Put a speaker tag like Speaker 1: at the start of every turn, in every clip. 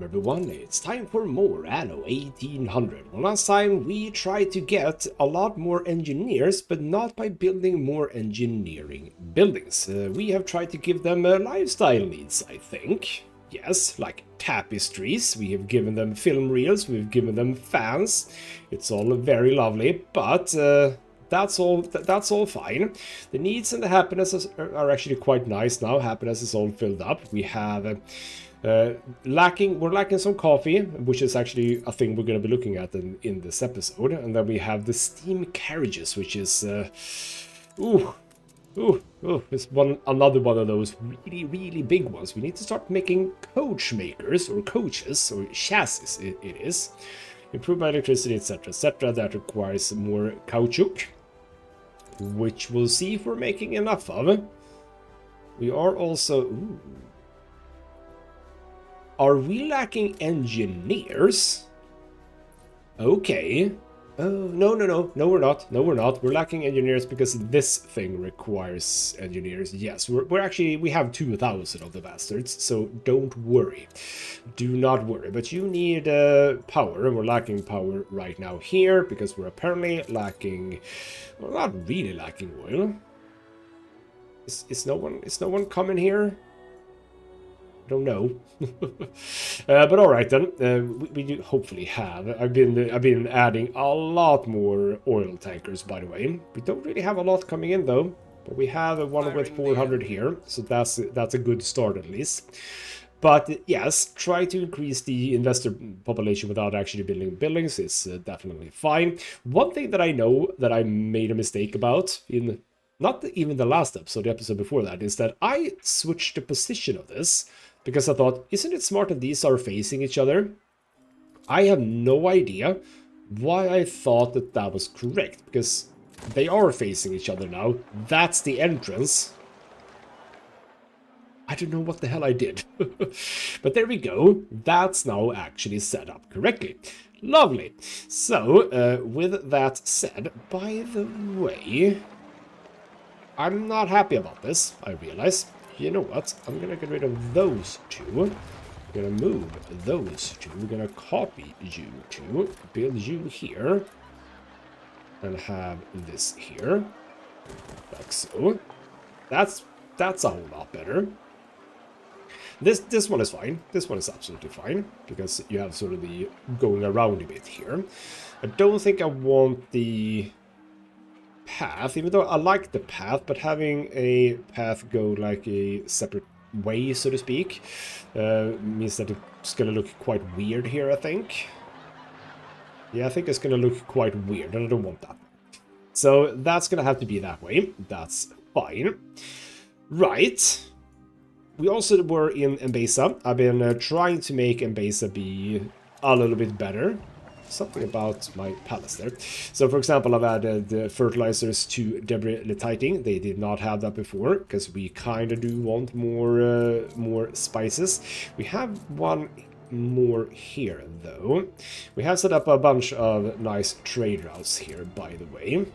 Speaker 1: Welcome everyone, it's time for more Anno 1800. Well, last time we tried to get a lot more engineers, but not by building more engineering buildings. We have tried to give them lifestyle needs, I think. Yes, like tapestries, we have given them film reels, we've given them fans. It's all very lovely, but that's all fine. The needs and the happiness are actually quite nice now. Happiness is all filled up. We have we're lacking some coffee, which is actually a thing we're going to be looking at in this episode. And then we have the steam carriages, which is it's another one of those really big ones. We need to start making coach makers or coaches or chassis. It is improve my electricity, etc., etc. That requires more caoutchouc, which we'll see if we're making enough of. We are also Are we lacking engineers? Okay. Oh, no, we're not. No, we're not. We're lacking engineers because this thing requires engineers. Yes, we have 2,000 of the bastards, so don't worry. Do not worry. But you need power, and we're lacking power right now here because we're apparently lacking, well, not really lacking oil. Is no one coming here? Don't know. But all right then. We do hopefully have. I've been adding a lot more oil tankers, by the way. We don't really have a lot coming in though, but we have one with 400 here, so that's a good start at least. But yes, try to increase the investor population without actually building buildings is definitely fine. One thing that I know that I made a mistake about in not even the last episode, the episode before that, is that I switched the position of this. Because I thought, isn't it smart that these are facing each other? I have no idea why I thought that was correct. Because they are facing each other now. That's the entrance. I don't know what the hell I did. But there we go. That's now actually set up correctly. Lovely. So, with that said, by the way, I'm not happy about this, I realize. You know what? I'm gonna get rid of those two. We're gonna move those two. We're gonna copy you two, build you here, and have this here, like so. That's a whole lot better. This one is fine. This one is absolutely fine because you have sort of the going around a bit here. I don't think I want the path, even though I like the path, but having a path go like a separate way, so to speak, means that it's gonna look quite weird here, I think. Yeah, I think it's gonna look quite weird, and I don't want that. So that's gonna have to be that way. That's fine. Right. We also were in Mbesa. I've been trying to make Mbesa be a little bit better. Something about my palace there. So, for example, I've added fertilizers to debris lighting. They did not have that before, because we kind of do want more spices. We have one more here, though. We have set up a bunch of nice trade routes here, by the way.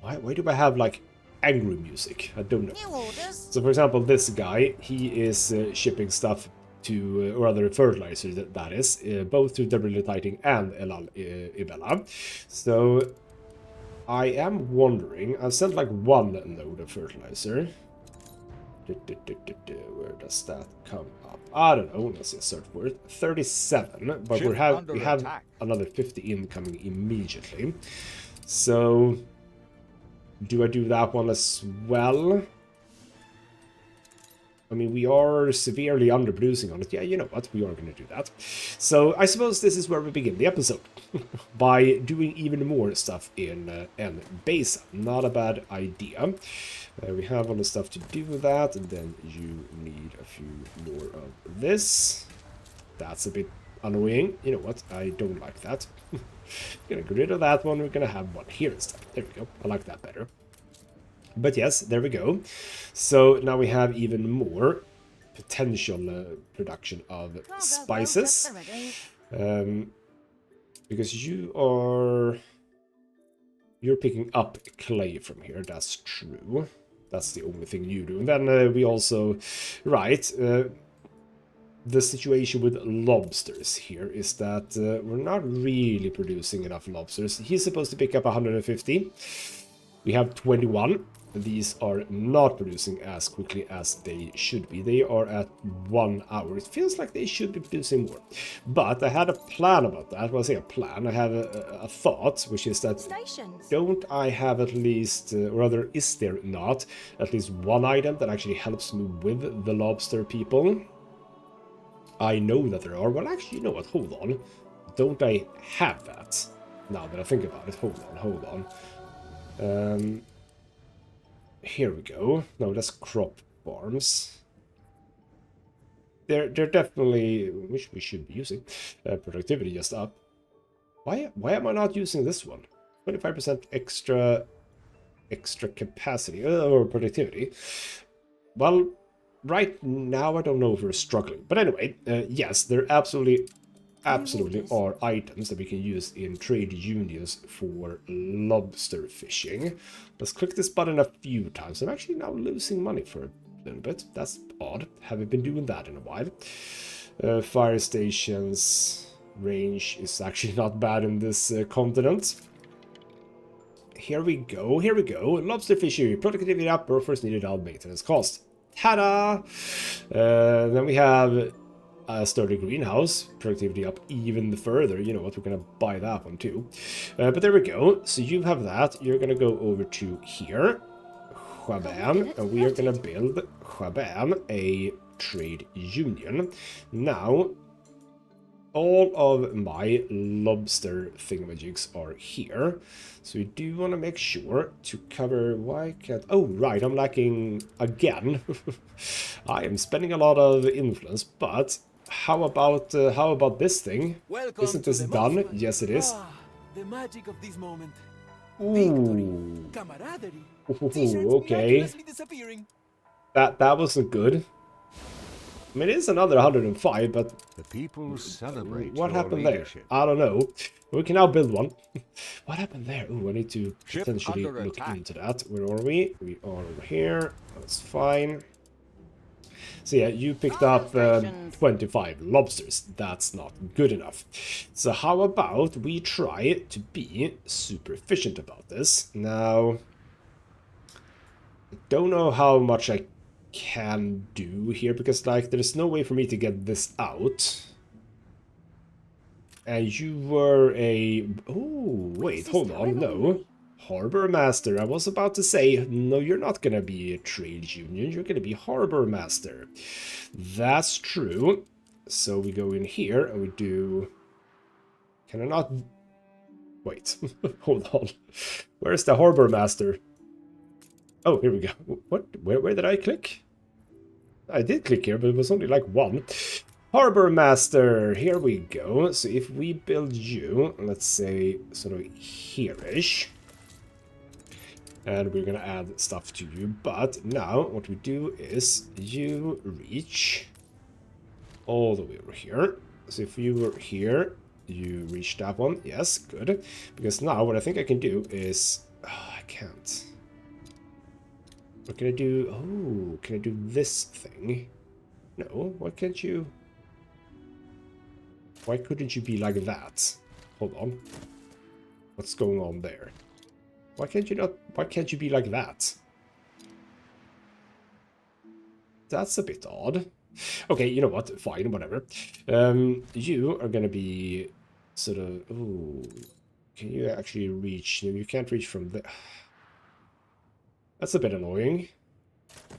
Speaker 1: Why do I have, like, angry music? I don't know. So, for example, this guy, he is shipping stuff to, or other fertilizers, that is, both to debris lighting and Ibella. So I am wondering, I've sent like one node of fertilizer. Where does that come up? I don't know. Let's just search for it. 37, but we have another 50 incoming immediately. So do I do that one as well? I mean, we are severely underproducing on it. Yeah, you know what? We are going to do that. So I suppose this is where we begin the episode. By doing even more stuff in Mbesa. Not a bad idea. We have all the stuff to do with that. And then you need a few more of this. That's a bit annoying. You know what? I don't like that. Gonna get rid of that one. We're going to have one here instead. There we go. I like that better. But yes, there we go. So now we have even more potential production of spices. Because you're picking up clay from here, that's true. That's the only thing you do. And then we also, right, the situation with lobsters here is that we're not really producing enough lobsters. He's supposed to pick up 150. We have 21. These are not producing as quickly as they should be. They are at 1 hour. It feels like they should be producing more. But I had a plan about that. Well, I say a plan. I have a thought, which is that don't I have at least, or rather, is there not at least one item that actually helps me with the lobster people? I know that there are. Well, actually, you know what? Hold on. Don't I have that? Now that I think about it. Hold on. Here we go. No, that's crop farms. They're definitely, which we should be using. Productivity just up. Why am I not using this one? 25% extra capacity or productivity. Well, right now I don't know if we're struggling. But anyway, yes, there absolutely are items that we can use in trade unions for lobster fishing. Let's click this button a few times. I'm actually now losing money for a little bit. That's odd. Haven't been doing that in a while. Fire stations range is actually not bad in this continent. Here we go. Lobster fishery, productivity up, workforce needed out, maintenance cost. Ta-da! Then we have a sturdy greenhouse, productivity up even further. You know what, we're gonna buy that one too. But there we go. So you have that. You're gonna go over to here. Whabam, and we are gonna build whabam, a trade union. Now, all of my lobster thingamajigs are here. So we do want to make sure to cover... Why can't... Oh, right, I'm lacking again. I am spending a lot of influence, but how about this thing? Isn't this done? Yes, it is.
Speaker 2: The magic of this moment.
Speaker 1: Ooh.
Speaker 2: Camaraderie.
Speaker 1: Ooh, okay. That wasn't good. I mean, it is another 105, but
Speaker 3: the people celebrate
Speaker 1: what happened
Speaker 3: leadership.
Speaker 1: there? I don't know. We can now build one. What happened there? Ooh, I need to potentially look into that. Where are we? We are over here. That's fine. So yeah, you picked up 25 lobsters. That's not good enough. So how about we try to be super efficient about this? Now, I don't know how much I can do here, because like there's no way for me to get this out. And you were a... Oh, wait, hold on, no. Harbor Master. I was about to say, no, you're not gonna be a trade union, you're gonna be Harbor Master. That's true. So we go in here and we do... Can I not... Wait, hold on. Where's the Harbor Master? Oh, here we go. What? Where did I click? I did click here, but it was only like one. Harbor Master, here we go. So if we build you, let's say sort of here-ish, and we're gonna add stuff to you, but now what we do is you reach all the way over here. So if you were here, you reach that one. Yes, good. Because now what I think I can do is... Oh, I can't. What can I do? Oh, can I do this thing? No, why can't you... Why couldn't you be like that? Hold on. What's going on there? Why can't you not... Why can't you be like that? That's a bit odd. Okay, you know what? Fine, whatever. You are gonna be sort of... Ooh, can you actually reach... No, you can't reach from there. That's a bit annoying.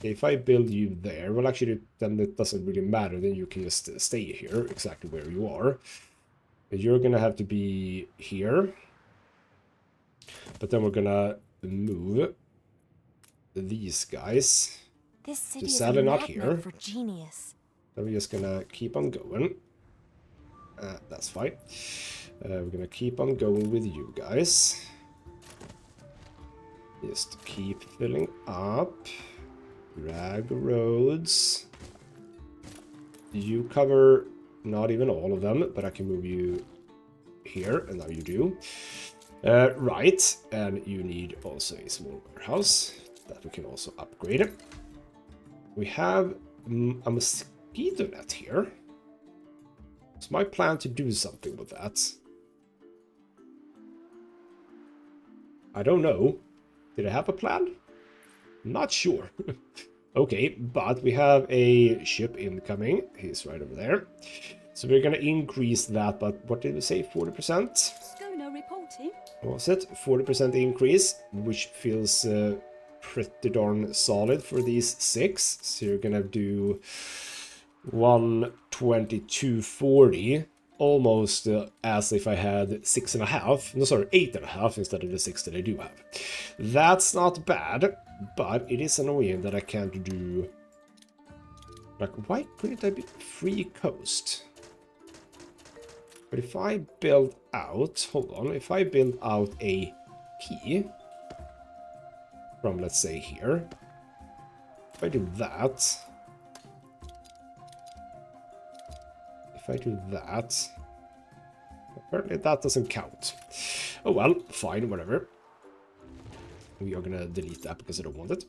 Speaker 1: If I build you there, well, actually, then it doesn't really matter. Then you can just stay here, exactly where you are. But you're gonna have to be here. But then we're gonna move these guys.
Speaker 4: This city is
Speaker 1: sadly
Speaker 4: a
Speaker 1: not
Speaker 4: magnet
Speaker 1: here.
Speaker 4: for genius.
Speaker 1: Then we're just gonna keep on going. That's fine. We're gonna keep on going with you guys. Just keep filling up. Drag roads. You cover not even all of them, but I can move you here, and now you do. Right, and you need also a small warehouse that we can also upgrade. We have a mosquito net here. It's my plan to do something with that. I don't know. Did I have a plan? Not sure. Okay, but we have a ship incoming. He's right over there. So we're gonna increase that, but what did we say? 40%?
Speaker 4: Schooner reporting.
Speaker 1: What was it? 40% increase, which feels pretty darn solid for these 6. So you're gonna do 122.40, almost as if I had 6.5. No, sorry, 8.5 instead of the 6 that I do have. That's not bad, but it is annoying that I can't do. Like, why couldn't I be free coast? But if I build out, hold on, if I build out a key from, let's say, here, if I do that, apparently that doesn't count. Oh well, fine, whatever. We are gonna delete that because I don't want it.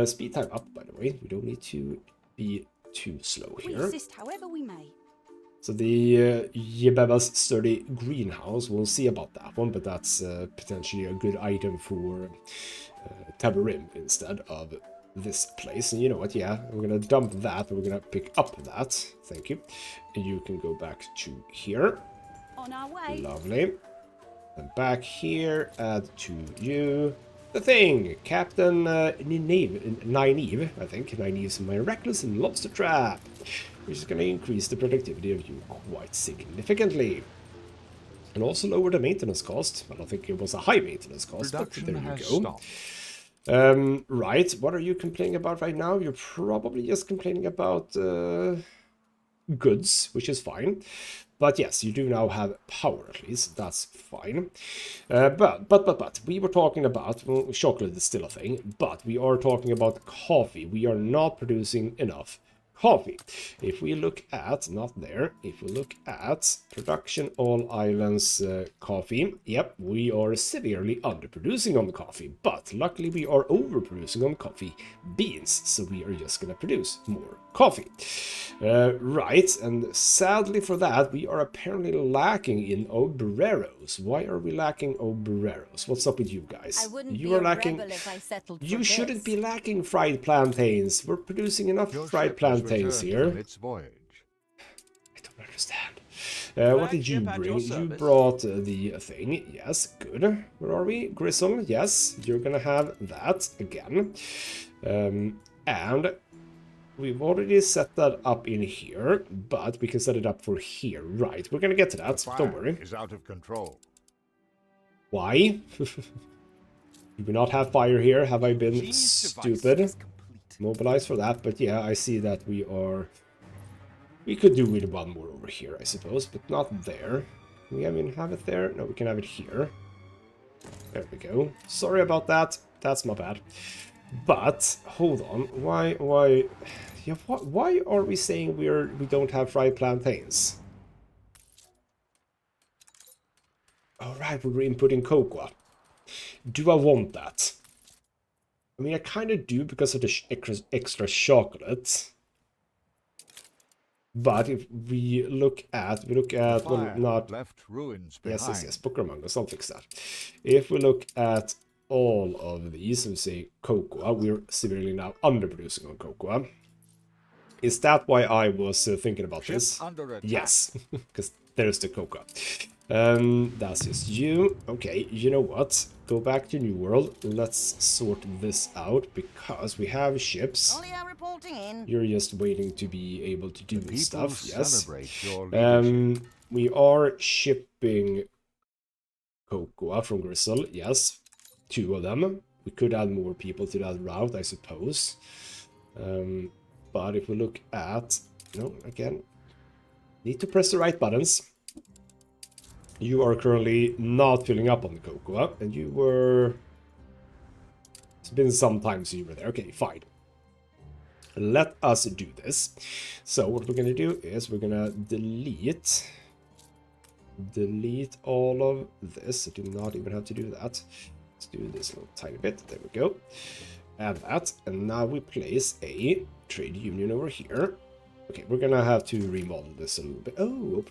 Speaker 1: Speed time up, by the way. We don't need to be too slow
Speaker 4: We
Speaker 1: here.
Speaker 4: assist however we may.
Speaker 1: So the Yebeba's sturdy greenhouse, we'll see about that one, but that's potentially a good item for Tabarim instead of this place. And you know what, yeah, we're gonna dump that, we're gonna pick up that, thank you. And you can go back to here.
Speaker 4: On our way.
Speaker 1: Lovely. And back here, add to you. The thing, Captain Nynaeve, I think. Nynaeve's miraculous lobster trap, which is going to increase the productivity of you quite significantly. And also lower the maintenance cost. I don't think it was a high maintenance cost,
Speaker 3: Production
Speaker 1: but there you
Speaker 3: has
Speaker 1: go.
Speaker 3: stopped.
Speaker 1: Right, what are you complaining about right now? You're probably just complaining about goods, which is fine. But yes, you do now have power at least. That's fine. But we were talking about, well, chocolate is still a thing, but we are talking about coffee. We are not producing enough coffee. If we look at, not there, if we look at production all islands coffee, yep, we are severely underproducing on the coffee, but luckily we are overproducing on coffee beans, so we are just gonna produce more coffee. Right, and sadly for that, we are apparently lacking in obreros. Why are we lacking obreros? What's up with you guys?
Speaker 4: I wouldn't
Speaker 1: You
Speaker 4: be
Speaker 1: are
Speaker 4: a
Speaker 1: lacking.
Speaker 4: rebel if I settled
Speaker 1: You
Speaker 4: for
Speaker 1: shouldn't
Speaker 4: this.
Speaker 1: be lacking fried plantains. We're producing enough
Speaker 3: Your
Speaker 1: fried
Speaker 3: ship has
Speaker 1: plantains
Speaker 3: returned
Speaker 1: here.
Speaker 3: from its voyage.
Speaker 1: I don't understand. What did you bring? You brought the thing. Yes, good. Where are we? Gristle. Yes, you're gonna have that again. And we've already set that up in here, but we can set it up for here. Right, we're gonna get to that.
Speaker 3: The
Speaker 1: Don't
Speaker 3: fire
Speaker 1: worry.
Speaker 3: is out of control.
Speaker 1: Why? Do we not have fire here? Have I been
Speaker 2: Genius device
Speaker 1: stupid?
Speaker 2: is complete.
Speaker 1: Mobilize for that, but yeah, I see that we are. We could do with one more over here, I suppose, but not there. Can we even have it there? No, we can have it here. There we go. Sorry about that. That's my bad. But hold on, why? Yeah, why are we saying we don't have fried plantains? All right, we're inputting cocoa. Do I want that? I mean, I kind of do because of the extra chocolate. But if we look at, well,
Speaker 3: Fire
Speaker 1: not,
Speaker 3: left ruins behind.
Speaker 1: yes, Booker among us, I'll fix that. If we look at all of these, and say cocoa, we're severely now underproducing on cocoa. Is that why I was thinking about
Speaker 3: Ship
Speaker 1: this?
Speaker 3: under attack.
Speaker 1: Yes, because there's the cocoa. That's just you. Okay, you know what? Go back to New World. Let's sort this out because we have ships.
Speaker 5: Only are reporting in.
Speaker 1: You're just waiting to be able to do
Speaker 3: People
Speaker 1: stuff. Yes.
Speaker 3: celebrate your leadership.
Speaker 1: We are shipping cocoa from Gristle. Yes, 2 of them. We could add more people to that route, I suppose. But if we look at, no, again, need to press the right buttons. You are currently not filling up on the cocoa, and you were. It's been some time since you were there. Okay, fine. Let us do this. So what we're gonna do is we're gonna delete all of this. I do not even have to do that. Let's do this little tiny bit. There we go. Add that, and now we place a trade union over here. Okay, we're gonna have to remodel this a little bit. Oh,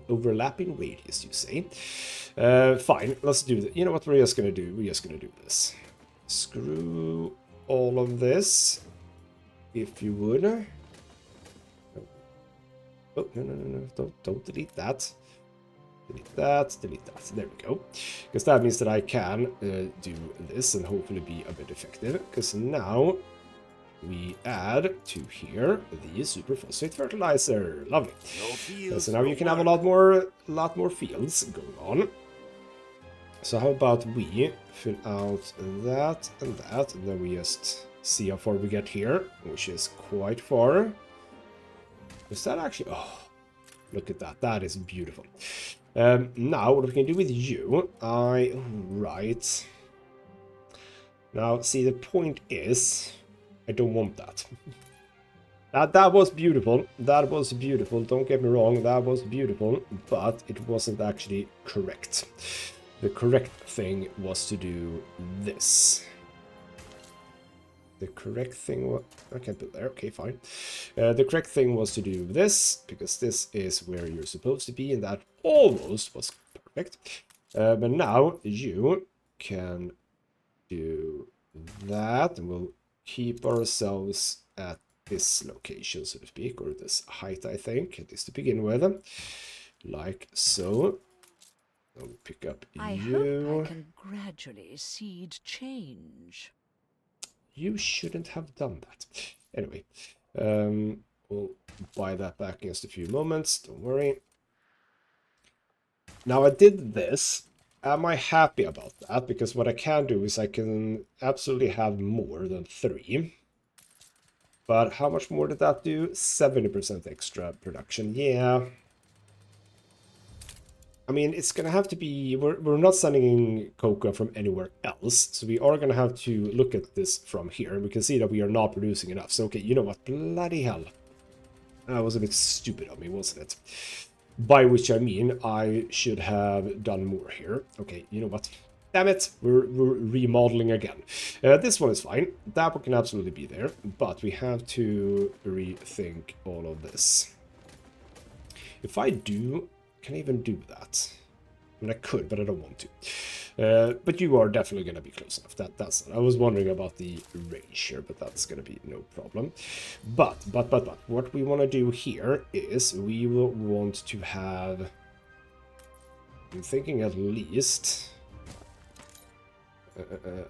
Speaker 1: overlapping radius, you say? Fine, let's do that. You know what we're just gonna do? We're just gonna do this. Screw all of this, if you would. Oh, no, don't delete that. Delete that, delete that. There we go. Because that means that I can do this and hopefully be a bit effective. Because now we add to here the superphosphate fertilizer. Lovely. So now you can have a lot more fields going on. So how about we fill out that, and then we just see how far we get here, which is quite far. Is that actually... Oh, look at that. That is beautiful. Now, what we can do with you... Right. Now, see, the point is... I don't want that. That was beautiful. That was beautiful. Don't get me wrong. That was beautiful. But it wasn't actually correct. The correct thing was to do this. The correct thing was... I can't put there. Okay, fine. The correct thing was to do this, because this is where you're supposed to be, and that almost was perfect. But now you can do that, and we'll keep ourselves at this location, so to speak, or this height, I think, at least to begin with. Like so. I'll pick up
Speaker 5: I
Speaker 1: you.
Speaker 5: hope I can gradually seed change.
Speaker 1: You shouldn't have done that. Anyway, we'll buy that back in just a few moments. Don't worry. Now I did this. Am I happy about that? Because what I can do is I can absolutely have more than 3. But how much more did that do? 70% extra production. Yeah. I mean, it's going to have to be... We're not sending in cocoa from anywhere else, so we are going to have to look at this from here. And we can see that we are not producing enough. So, okay, you know what? Bloody hell. That was a bit stupid of me, wasn't it? By which I mean, I should have done more here. Okay, you know what? Damn it, we're remodeling again. This one is fine. That one can absolutely be there. But we have to rethink all of this. If I do... Can I even do that? I mean, I could, but I don't want to. But you are definitely going to be close enough. That's. I was wondering about the range here, but that's going to be no problem. But, what we want to do here is we will want to have... I'm thinking at least...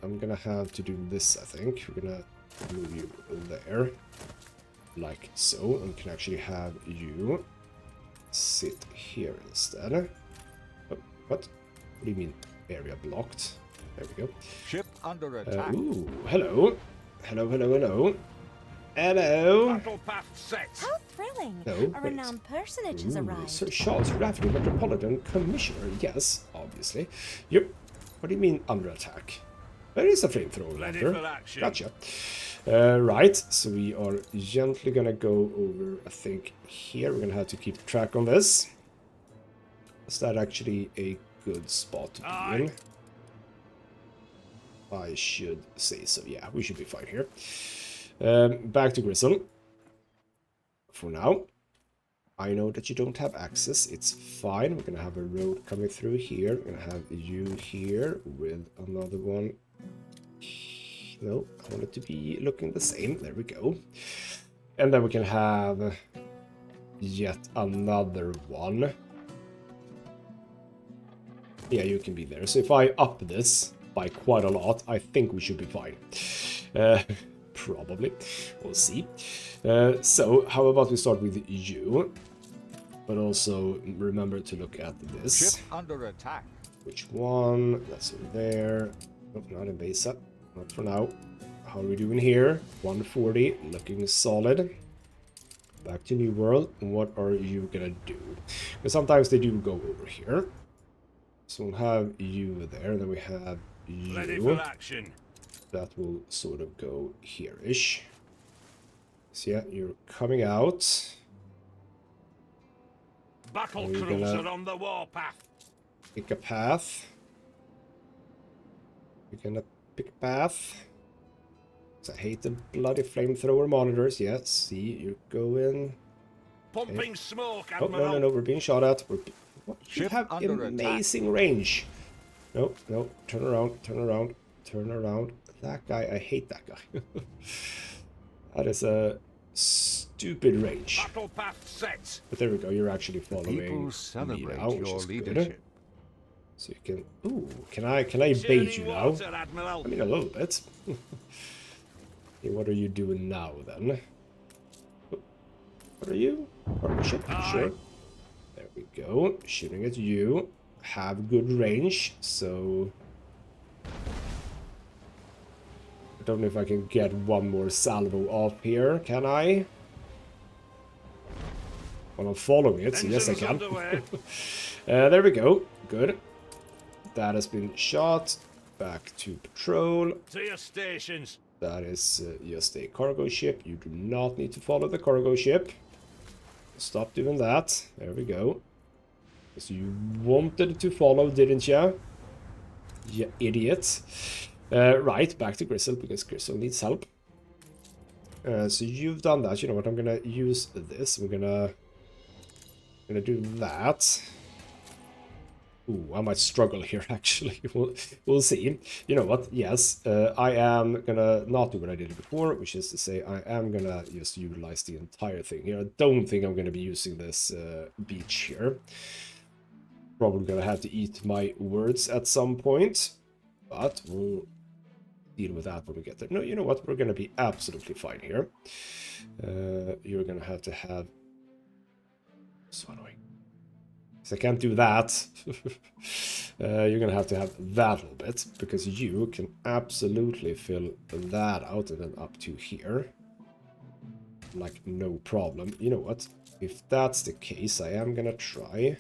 Speaker 1: I'm going to have to do this, I think. We're going to move you there. Like so. And can actually have you... sit here instead. Oh, what? What do you mean area blocked? There we go.
Speaker 3: Ship under attack.
Speaker 1: Ooh, hello. Hello.
Speaker 3: Battle path set.
Speaker 4: How thrilling!
Speaker 1: No,
Speaker 4: A
Speaker 1: wait.
Speaker 4: renowned personage has arrived.
Speaker 1: Sir Charles Rafferty, Metropolitan Commissioner. Yes, obviously. Yep. What do you mean under attack? There is a flamethrower
Speaker 3: Ready
Speaker 1: under.
Speaker 3: for action.
Speaker 1: Gotcha. Right, so we are gently gonna go over, I think, here. We're gonna have to keep track on this. Is that actually a good spot to be in? I should say so. Yeah, we should be fine here. Back to Gristle. For now. I know that you don't have access. It's fine. We're gonna have a road coming through here. We're gonna have you here with another one. No, I want it to be looking the same. There we go. And then we can have yet another one. Yeah, you can be there. So if I up this by quite a lot, I think we should be fine. Probably. We'll see. So how about we start with you? But also remember to look at this.
Speaker 3: Ship under attack.
Speaker 1: Which one? That's over there. Oh, not in base up. Not for now. How are we doing here? 140, looking solid. Back to New World. What are you gonna do? Because sometimes they do go over here. So we'll have you there, then we have you.
Speaker 3: Ready for action.
Speaker 1: That will sort of go here-ish. So yeah, you're coming out.
Speaker 3: Battle
Speaker 1: Are you
Speaker 3: cruiser
Speaker 1: gonna-
Speaker 3: on the warpath.
Speaker 1: Pick a path. You're gonna pick a path. I hate the bloody flamethrower monitors. Yeah, see, you're going
Speaker 3: pumping smoke,
Speaker 1: Oh,
Speaker 3: Admiral.
Speaker 1: no, we're being shot at. What? You
Speaker 3: Ship
Speaker 1: have
Speaker 3: under
Speaker 1: amazing range. No, turn around. That guy, I hate that guy. That is a stupid range.
Speaker 3: Battle path set.
Speaker 1: But there we go, you're actually following
Speaker 6: People
Speaker 1: me
Speaker 6: celebrate
Speaker 1: now, which
Speaker 6: your
Speaker 1: is good.
Speaker 6: leadership.
Speaker 1: So you can... Ooh, can I bait you now?
Speaker 3: Water, Admiral.
Speaker 1: I mean, a little bit. Okay, what are you doing now, then? What are you? Partnership, sure. There we go. Shooting at you. Have good range, so... I don't know if I can get one more salvo off here, can I? Well, I'm following it, so yes I can. There we go. Good. That has been shot. Back to patrol.
Speaker 3: To your stations.
Speaker 1: That is just a cargo ship. You do not need to follow the cargo ship. Stop doing that. There we go. So you wanted to follow, didn't you? You idiot. Right, back to Gristle, because Gristle needs help. So you've done that. You know what? I'm gonna use this. We're gonna do that. Ooh, I might struggle here, actually. We'll see. You know what? Yes, I am gonna not do what I did before, which is to say I am gonna just utilize the entire thing here. I don't think I'm gonna be using this beach here. Probably gonna have to eat my words at some point, but we'll deal with that when we get there. No, you know what? We're gonna be absolutely fine here. You're gonna have to have... So annoying. So I can't do that. You're gonna have to have that a little bit, because you can absolutely fill that out and then up to here. Like, no problem. You know what? If that's the case, I am gonna try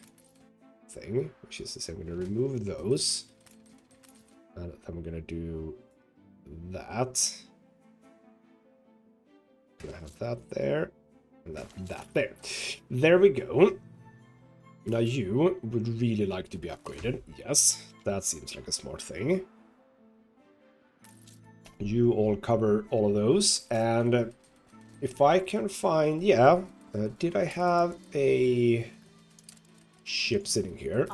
Speaker 1: thing, which is to say I'm gonna remove those. And then we're gonna do that. Gonna have that there. And that there. There we go. Now you would really like to be upgraded. Yes, that seems like a smart thing. You all cover all of those. And if I can find... Yeah, did I have a ship sitting here?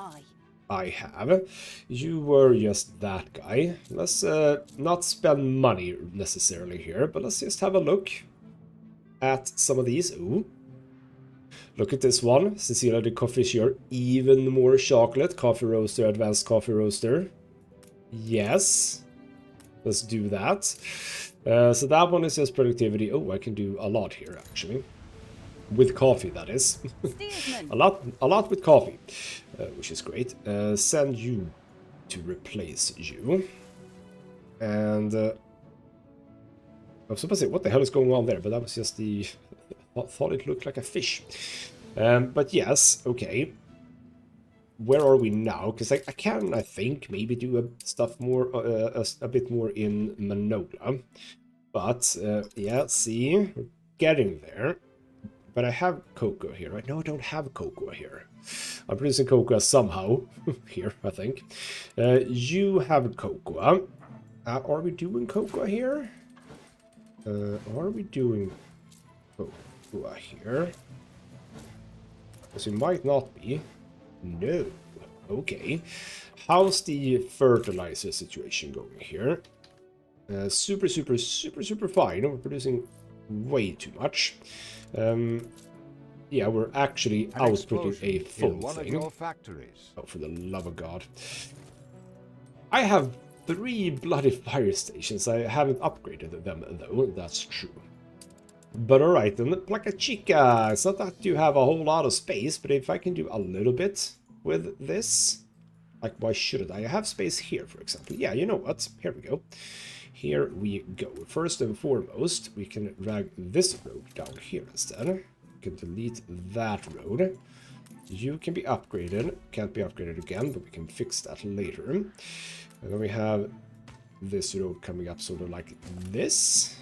Speaker 1: I have. You were just that guy. Let's not spend money necessarily here, but let's just have a look at some of these. Ooh. Look at this one. Cecilia the Coffeecier. Even more chocolate. Coffee roaster, advanced coffee roaster. Yes. Let's do that. So that one is just productivity. Oh, I can do a lot here, actually. With coffee, that is. a lot with coffee. Which is great. Send you to replace you. And... I was supposed to say, what the hell is going on there? But that was just the... I thought it looked like a fish. But yes, okay. Where are we now? Because I can, I think, maybe do stuff more, a bit more in Manola. But, yeah, see, we're getting there. But I have cocoa here, right? No, I don't have cocoa here. I'm producing cocoa somehow. Here, I think. You have cocoa. Are we doing cocoa here? Are we doing cocoa here? Because we might not be. No. Okay. How's the fertilizer situation going here? Super fine. We're producing way too much. Yeah, we're actually outputting a full thing. Oh, for the love of God. I have 3 bloody fire stations. I haven't upgraded them, though. That's true. But alright, then, Placa Chica. It's not that you have a whole lot of space, but if I can do a little bit with this... Like, why shouldn't I? I have space here, for example. Yeah, you know what? Here we go. Here we go. First and foremost, we can drag this road down here instead. We can delete that road. You can be upgraded. Can't be upgraded again, but we can fix that later. And then we have this road coming up sort of like this,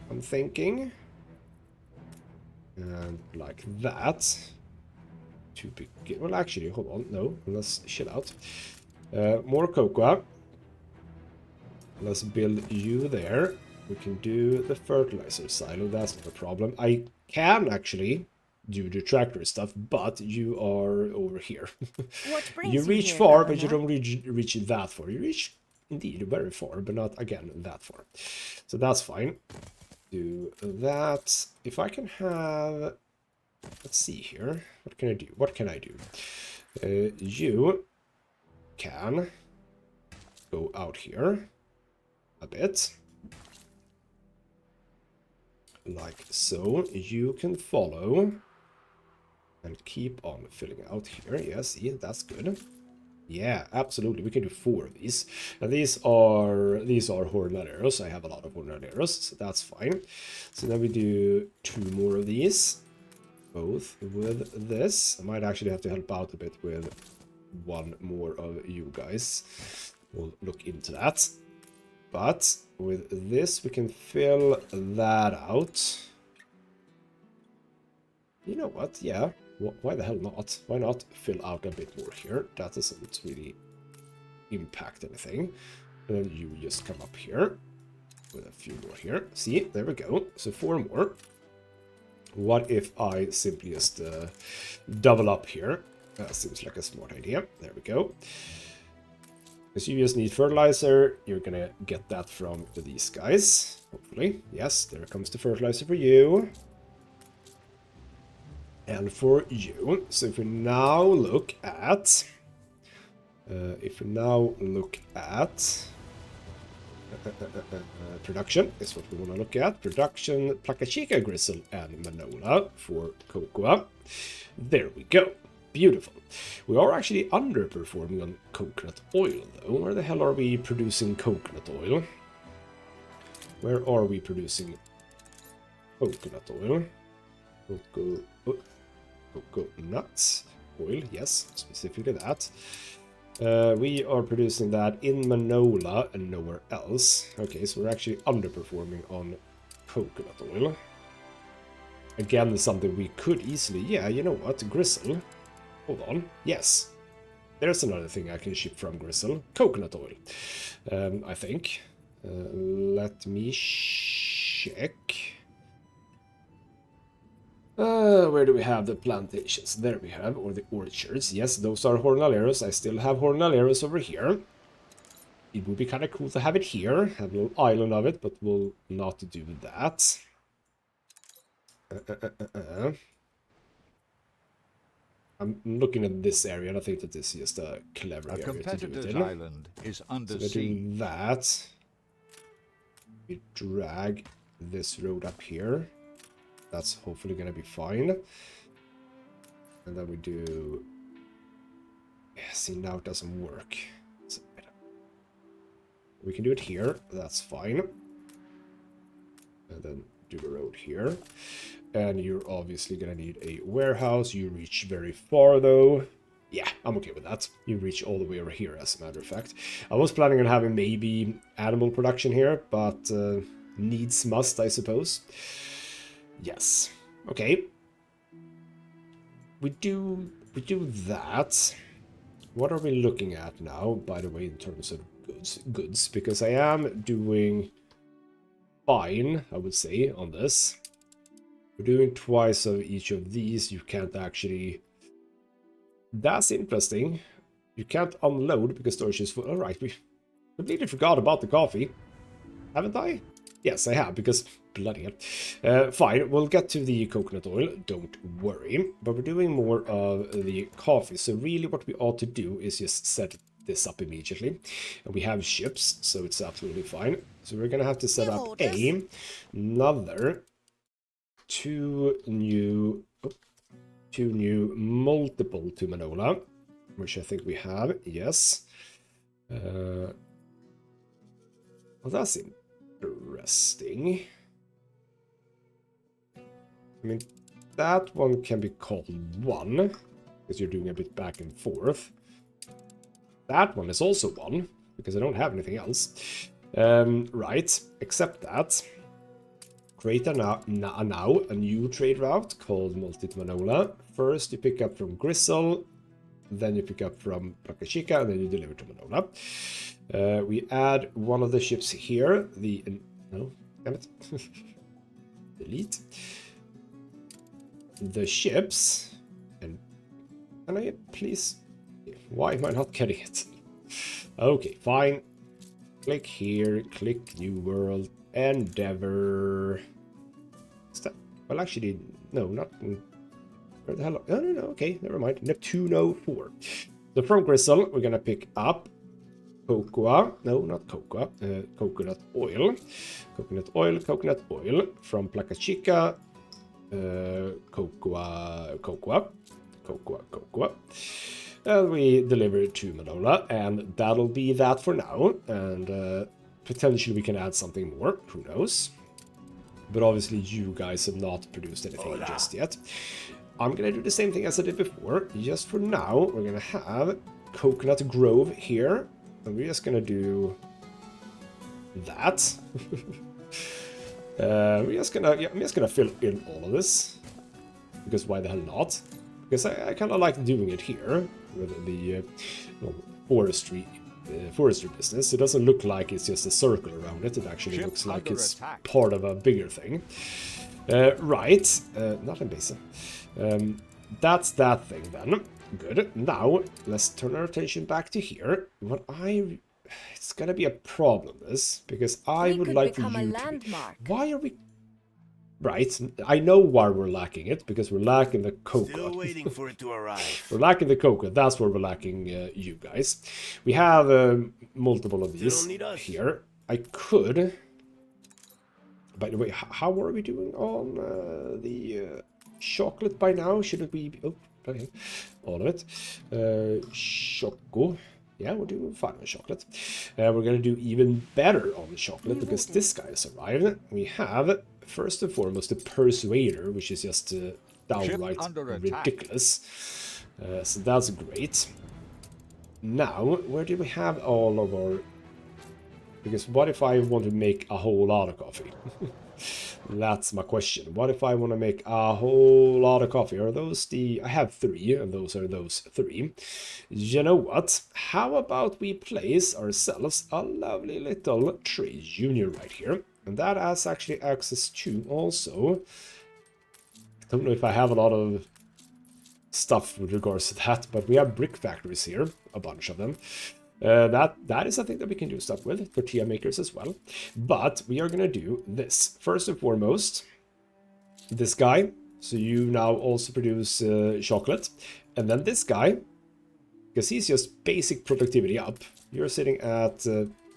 Speaker 1: I'm thinking. And like that. To begin. Well, actually, hold on. No, let's chill out. More cocoa. Let's build you there. We can do the fertilizer silo. That's not a problem. I can actually do the tractor stuff, but you are over here.
Speaker 4: What brings
Speaker 1: You
Speaker 4: you
Speaker 1: reach
Speaker 4: here,
Speaker 1: far, but you
Speaker 4: Governor?
Speaker 1: don't reach that far. You reach, indeed, very far, but not, again, that far. So that's fine. Do that. If I can have... Let's see here. What can I do? What can I do? You can go out here a bit. Like so. You can follow and keep on filling out here. Yeah, see, that's good. Yeah, absolutely. We can do 4 of these. And these are hornaleros. I have a lot of hornaleros, so that's fine. So then we do 2 more of these. Both with this. I might actually have to help out a bit with 1 more of you guys. We'll look into that. But with this, we can fill that out. You know what? Yeah. Why the hell not? Why not fill out a bit more here? That doesn't really impact anything. And then you just come up here with a few more here. See, there we go. So 4 more. What if I simply just double up here? Seems like a smart idea. There we go. Because you just need fertilizer. You're gonna get that from these guys. Hopefully. Yes, there comes the fertilizer for you. And for you. So if we now look at... production is what we want to look at. Production, Placa Gristle, and Manola for cocoa. There we go. Beautiful. We are actually underperforming on coconut oil, though. Where the hell are we producing coconut oil? Where are we producing coconut oil? Coconut oil, yes, specifically that. We are producing that in Manola and nowhere else. Okay, so we're actually underperforming on coconut oil. Again, something we could easily... Yeah, you know what? Gristle. Hold on. Yes. There's another thing I can ship from Gristle. Coconut oil. I think. Let me check. Where do we have the plantations? There we have, or the orchards. Yes, those are hornaleros. I still have hornaleros over here. It would be kind of cool to have it here. Have a little island of it, but we'll not do that. I'm looking at this area, and I think that this is just a clever area to do it
Speaker 3: competitor's
Speaker 1: in.
Speaker 3: island is under
Speaker 1: So we
Speaker 3: siege.
Speaker 1: do that. We drag this road up here. That's hopefully going to be fine. And then we do... Yeah, see, now it doesn't work. We can do it here. That's fine. And then do a road here. And you're obviously going to need a warehouse. You reach very far, though. Yeah, I'm okay with that. You reach all the way over here, as a matter of fact. I was planning on having maybe animal production here, but needs must, I suppose. Yes. Okay. We do that. What are we looking at now, by the way, in terms of goods? Because I am doing fine, I would say, on this. We're doing twice of each of these. You can't actually... That's interesting. You can't unload because storage is full. Alright, we completely forgot about the coffee. Haven't I? Yes, I have, because bloody hell. Fine, we'll get to the coconut oil, don't worry. But we're doing more of the coffee. So really what we ought to do is just set this up immediately. And we have ships, so it's absolutely fine. So we're going to have to set up another two new multiple to Manola, which I think we have, yes. Well, that's interesting. I mean, that one can be called 1, because you're doing a bit back and forth. That one is also 1, because I don't have anything else. Right, except that. Create a new trade route called Multi to Manola. First, you pick up from Gristle, then you pick up from Placa, and then you deliver to Manola. We add one of the ships here. No, damn it. Delete. the ships. And can I please... Why am I not getting it? Okay, fine. Click here, click New World, Endeavor. Well, actually, no, not... Where the hell? No, okay, never mind. Neptuno 4. So from Crystal, we're gonna pick up cocoa. No, not cocoa. Coconut oil. Coconut oil. From Placa Chica. Cocoa. And we deliver it to Manola, and that'll be that for now. And potentially we can add something more. Who knows? But obviously you guys have not produced anything just yet. I'm gonna do the same thing as I did before. Just for now, we're gonna have Coconut Grove here. And we're just gonna do that. I'm just gonna fill in all of this. Because why the hell not? Because I kind of like doing it here with the forestry business. It doesn't look like it's just a circle around it. It actually looks like it's part of a bigger thing. Right, not in basic. That's that thing then. Good. Now let's turn our attention back to here. It's gonna be a problem, this, because I would like for you to. Why are we? Right, I know why we're lacking it, because we're lacking the cocoa.
Speaker 3: Still waiting for it to arrive.
Speaker 1: We're lacking the cocoa. That's where we're lacking you guys. We have multiple of these here. I could. By the way, how are we doing on the chocolate by now? Shouldn't we? Oh, okay. All of it. Choco. Yeah, we're doing fine with chocolate. We're gonna do even better on the chocolate because this guy has arrived. We have first and foremost the Persuader, which is just downright ridiculous. So that's great. Now, where do we have all of our... Because what if I want to make a whole lot of coffee? That's my question. What if I want to make a whole lot of coffee? Are those the... I have 3, and those are those 3. You know what? How about we place ourselves a lovely little trade union right here? And that has actually access to also... I don't know if I have a lot of stuff with regards to that, but we have brick factories here, a bunch of them. That is something that we can do stuff with, tortilla makers as well. But we are going to do this. First and foremost, this guy. So you now also produce chocolate. And then this guy, because he's just basic productivity up. You're sitting at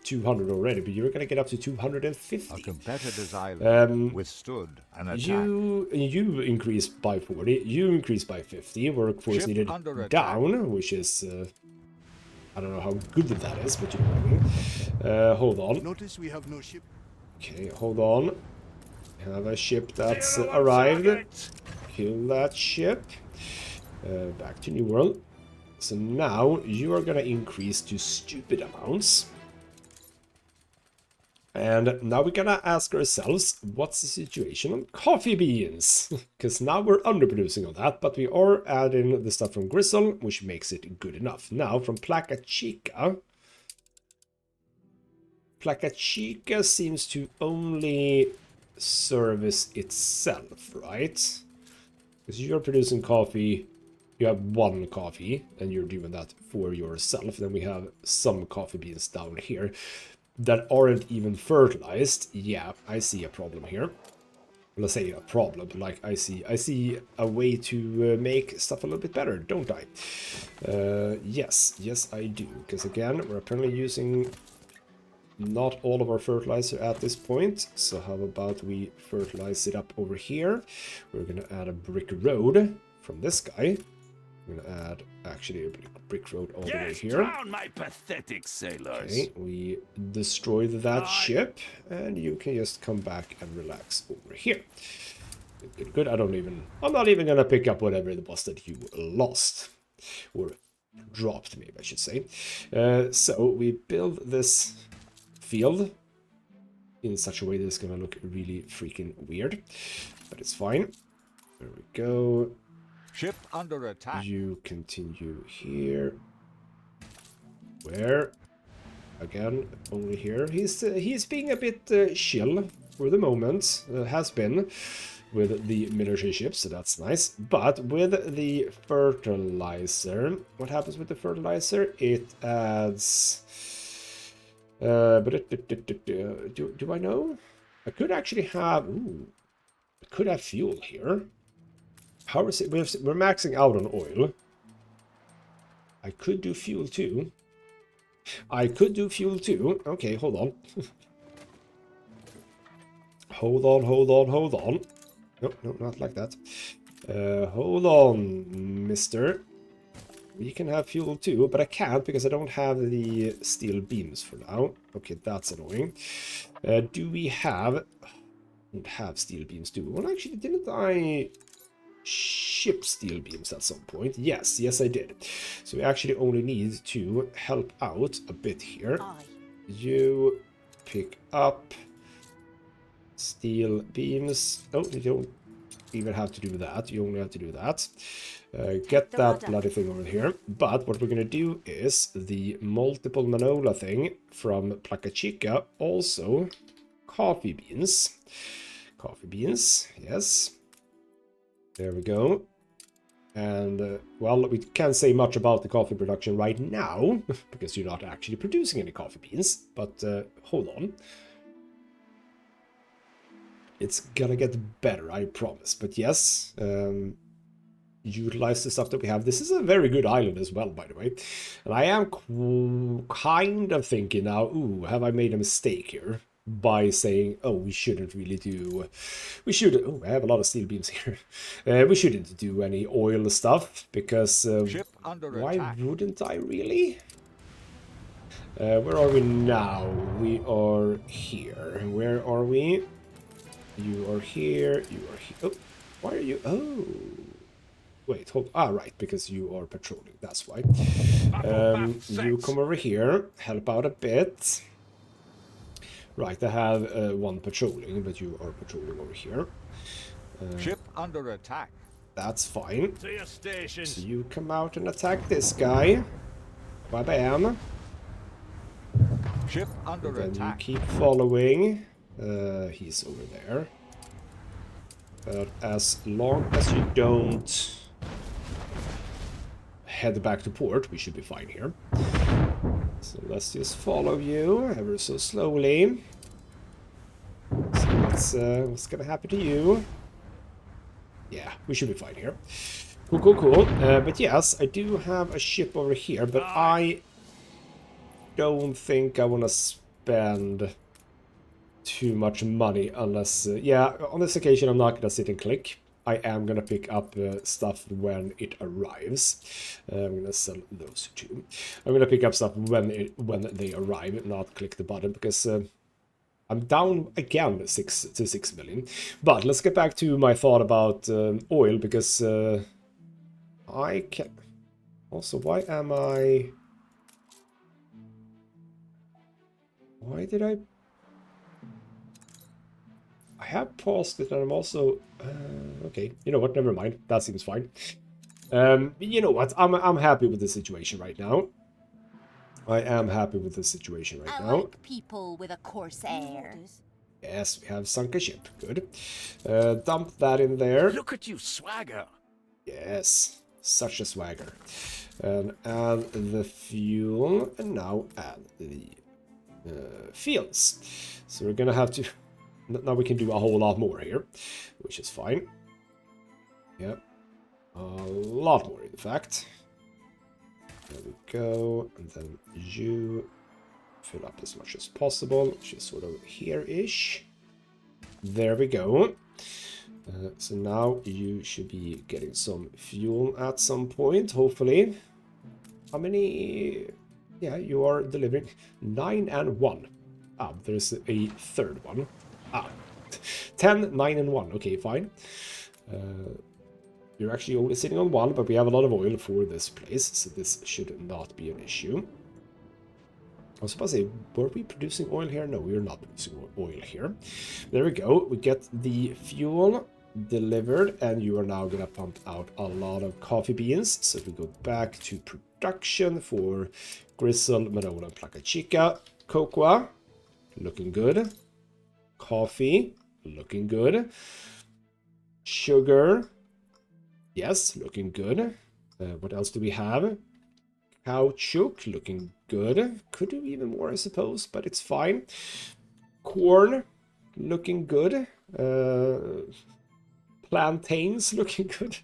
Speaker 1: 200 already, but you're going to get up to 250.
Speaker 3: A competitor's island withstood an attack.
Speaker 1: You increased by 40. You increased by 50. Workforce needed down, which is... I don't know how good that is, but you know what I mean. Hold on.
Speaker 3: Notice we have no ship.
Speaker 1: Okay, hold on. We have a ship that's arrived. Kill that ship. Back to New World. So now you are going to increase to stupid amounts. And now we're gonna ask ourselves, what's the situation on coffee beans? Because now we're underproducing on that, but we are adding the stuff from Gristle, which makes it good enough. Now, from Placa Chica seems to only service itself, right? Because you're producing coffee, you have 1 coffee, and you're doing that for yourself. Then we have some coffee beans down here that aren't even fertilized. Yeah, I see a problem here. Let's say a problem, like I see a way to make stuff a little bit better, don't I? Yes, I do. Because again, we're apparently using not all of our fertilizer at this point. So how about we fertilize it up over here? We're gonna add a brick road from this guy. I'm gonna add actually a brick road all the way here.
Speaker 3: Drown my pathetic sailors.
Speaker 1: Okay, we destroyed that ship, and you can just come back and relax over here. Good. I'm not even gonna pick up whatever it was that you lost, or dropped, maybe I should say. So we build this field in such a way that it's gonna look really freaking weird, but it's fine. There we go.
Speaker 3: Ship under attack.
Speaker 1: You continue here. Where? Again, only here. He's being a bit chill for the moment. Has been. with the military ships, so that's nice. But with the fertilizer, what happens with the fertilizer? It adds... do I know? I could actually have... Ooh, I could have fuel here. How is it? We're maxing out on oil. I could do fuel too. Okay, hold on. Hold on. No, not like that. Hold on, mister. We can have fuel too, but I can't because I don't have the steel beams for now. Okay, that's annoying. Do we have... I don't have steel beams, do we? Well, actually, didn't I ship steel beams at some point? Yes, I did. So we actually only need to help out a bit here. You pick up steel beams. Oh, you don't even have to do that. You only have to do that. Get that bloody thing over here. But what we're going to do is the multiple Manola thing from Placa Chica. Also, coffee beans. Coffee beans, yes. There we go. And, well, we can't say much about the coffee production right now, because you're not actually producing any coffee beans. But, hold on. It's gonna get better, I promise. But yes, utilize the stuff that we have. This is a very good island as well, by the way. And I am kind of thinking now, ooh, have I made a mistake here? By saying, oh, we shouldn't really do... We should... Oh, I have a lot of steel beams here. We shouldn't do any oil stuff, because... why wouldn't I really? Where are we now? We are here. Where are we? You are here, you are here. Oh, why are you? Oh, wait, hold. Ah, right, because you are patrolling. That's why. You come over here, help out a bit. Right, I have one patrolling, but you are patrolling over here.
Speaker 3: Ship under attack.
Speaker 1: That's fine.
Speaker 3: To your station.
Speaker 1: So you come out and attack this guy. Bam.
Speaker 3: Ship under
Speaker 1: then
Speaker 3: attack.
Speaker 1: You keep following. He's over there. But as long as you don't head back to port, we should be fine here. So let's just follow you ever so slowly. So what's gonna happen to you? Yeah, we should be fine here. Cool. But yes, I do have a ship over here, but I don't think I want to spend too much money unless... yeah, on this occasion I'm not going to sit and click. I am going to pick up stuff when it arrives. I'm going to sell those two. I'm going to pick up stuff when they arrive, not click the button, because I'm down again to 6 million. But let's get back to my thought about oil, because I can... Also, why am I... Why did I have paused it, and I'm also... okay, you know what, never mind. That seems fine. You know what, I'm happy with the situation right now. I am happy with the situation right now.
Speaker 4: Like people with a coarse air.
Speaker 1: Yes, we have sunk a ship. Good. Dump that in there.
Speaker 3: Look at you swagger.
Speaker 1: Yes, such a swagger. And add the fuel, and now add the fields. So we're gonna have to... Now we can do a whole lot more here, which is fine. Yep. A lot more, in fact. There we go. And then you fill up as much as possible, which is sort of here-ish. There we go. So now you should be getting some fuel at some point, hopefully. How many... Yeah, you are delivering 9 and 1. Ah, there's a third one. Ah, 10, 9, and 1. Okay, fine. You're actually only sitting on 1, but we have a lot of oil for this place, so this should not be an issue. I was supposed to say, were we producing oil here? No, we're not producing oil here. There we go. We get the fuel delivered, and you are now going to pump out a lot of coffee beans. So we go back to production for Grizzle, Manola, and Placa Chica. Cocoa, looking good. Coffee, looking good. Sugar. Yes, looking good. What else do we have? Caoutchouc, looking good. Could do even more, I suppose, but it's fine. Corn, looking good. Plantains, looking good.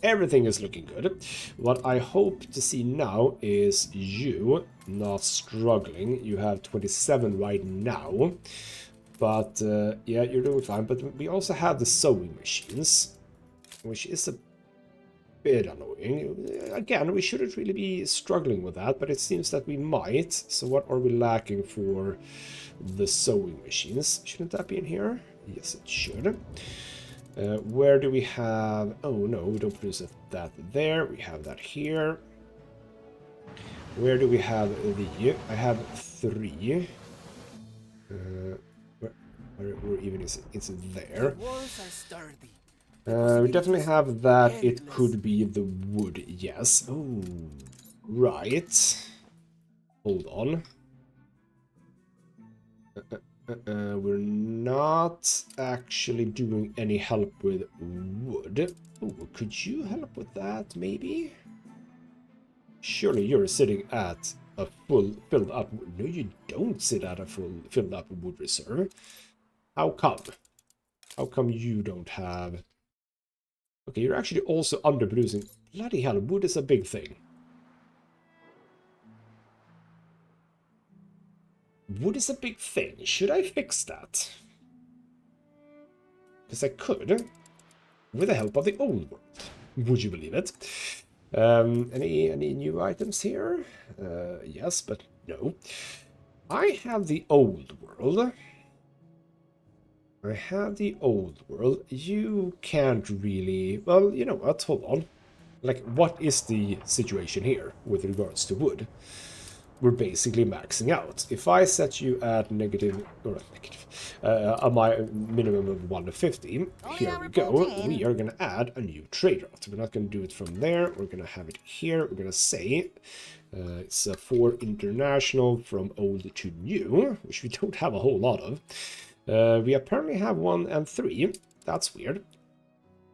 Speaker 1: Everything is looking good. What I hope to see now is you not struggling. You have 27 right now. But, yeah, you're doing fine. But we also have the sewing machines, which is a bit annoying. Again, we shouldn't really be struggling with that, but it seems that we might. So what are we lacking for the sewing machines? Shouldn't that be in here? Yes, it should. Where do we have... Oh, no, we don't produce that there. We have that here. Where do we have the... I have 3. Where even is it? It's there.
Speaker 2: The walls are sturdy.
Speaker 1: We definitely have that. It could be the wood, yes. Oh, right. Hold on. We're not actually doing any help with wood. Oh, could you help with that, maybe? Surely you're sitting at a full filled up... No, you don't sit at a full filled up wood reserve. How come? How come you don't have... Okay, you're actually also underproducing. Bloody hell, wood is a big thing. Wood is a big thing. Should I fix that? Because I could, with the help of the old world. Would you believe it? Any new items here? Yes, but no. I have the old world. I have the old world. You can't really... Well, you know what? Hold on. Like, what is the situation here with regards to wood? We're basically maxing out. If I set you at negative... Or not negative. My minimum of 150. Here we go. We are going to add a new trade route. We're not going to do it from there. We're going to have it here. We're going to say... it's for international from old to new, which we don't have a whole lot of. We apparently have 1 and 3. That's weird.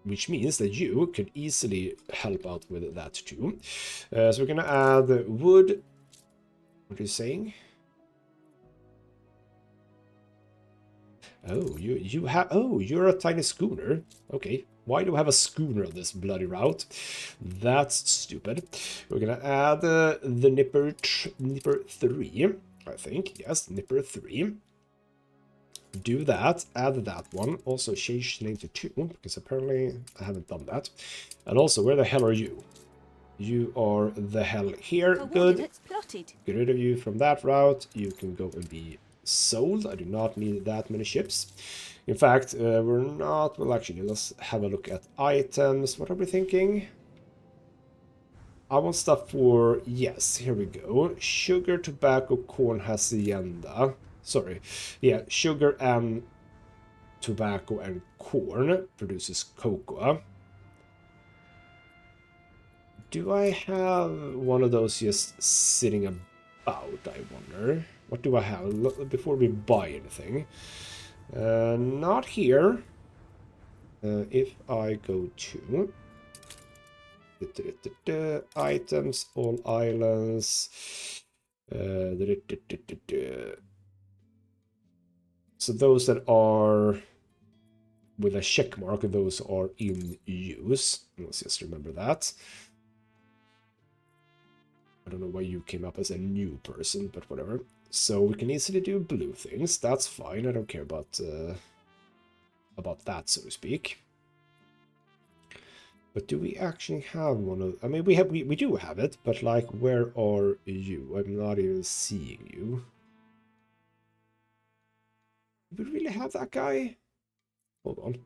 Speaker 1: Which means that you could easily help out with that too. So we're going to add wood. What are you saying? Oh, you have... Oh, you're a tiny schooner. Okay. Why do I have a schooner on this bloody route? That's stupid. We're going to add the Nipper 3, I think. Yes, Nipper 3. Do that, add that one, also change the name to 2, because apparently I haven't done that. And also, where the hell are you? You are the hell here, good. Get rid of you from that route, you can go and be sold. I do not need that many ships. In fact, we're not, well actually, let's have a look at items. What are we thinking? I want stuff for, yes, here we go. Sugar, tobacco, corn, hacienda. Sorry, yeah, sugar and tobacco and corn produces cocoa. Do I have one of those just sitting about, I wonder? What do I have before we buy anything? Not here. If I go to items, all islands, so those that are with a check mark, those are in use. Let's just remember that. I don't know why you came up as a new person, but whatever. So we can easily do blue things. That's fine. I don't care about that, so to speak. But do we actually have one of... I mean, we do have it, but like, where are you? I'm not even seeing you. Do we really have that guy? Hold on.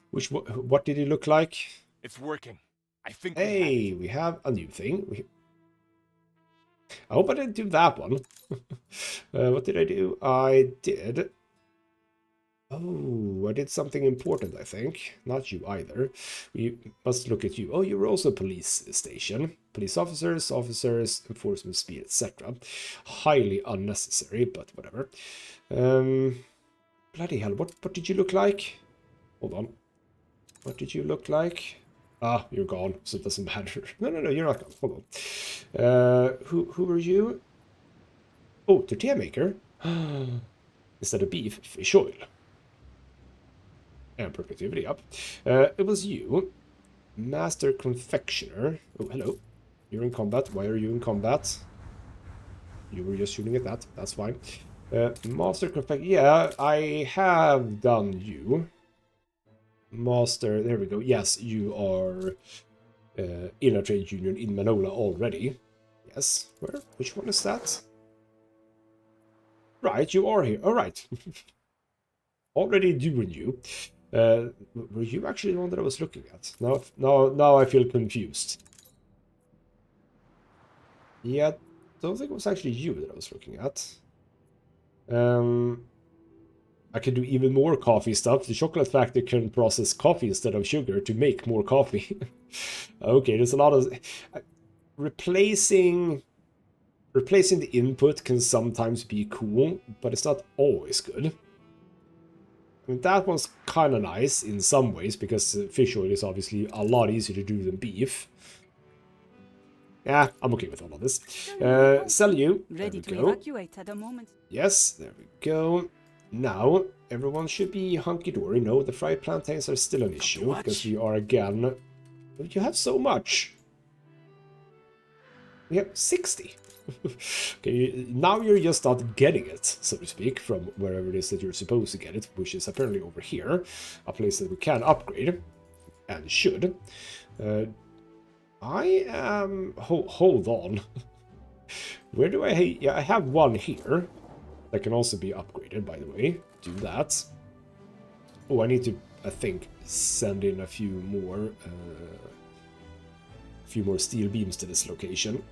Speaker 1: What did he look like?
Speaker 3: It's working. I think.
Speaker 1: Hey, we have a new thing. I hope I didn't do that one. What did I do? I did... Oh, I did something important, I think. Not you either. We must look at you. Oh, you were also a police station. Police officers, enforcement speed, etc. Highly unnecessary, but whatever. Bloody hell, what did you look like? Hold on. What did you look like? Ah, you're gone, so it doesn't matter. No, you're not gone. Hold on. Who were you? Oh, tortilla maker. Instead of beef, fish oil. And productivity up. It was you. Master confectioner. Oh, hello. You're in combat. Why are you in combat? You were just shooting at that. That's fine. Master confectioner. Yeah, I have done you. Master. There we go. Yes, you are in a trade union in Manola already. Yes. Where? Which one is that? Right, you are here. All right. Already doing you. Were you actually the one that I was looking at? Now I feel confused. Yeah, don't think it was actually you that I was looking at. I can do even more coffee stuff. The chocolate factory can process coffee instead of sugar to make more coffee. Okay, there's a lot of replacing the input can sometimes be cool, but it's not always good. I mean, that one's kind of nice in some ways because fish oil is obviously a lot easier to do than beef. Yeah, I'm okay with all of this. Sell you.
Speaker 6: Ready
Speaker 1: There
Speaker 6: to
Speaker 1: we go.
Speaker 6: evacuate at a moment.
Speaker 1: Yes, there we go. Now, everyone should be hunky-dory. No, the fried plantains are still an issue, because we are again... You have so much! We have 60! Okay, now you're just not getting it, so to speak, from wherever it is that you're supposed to get it, which is apparently over here. A place that we can upgrade, and should. I am... hold on. Where do I... Yeah, I have one here. That can also be upgraded, by the way. Do that. Oh, I need to, I think, send in a few more steel beams to this location.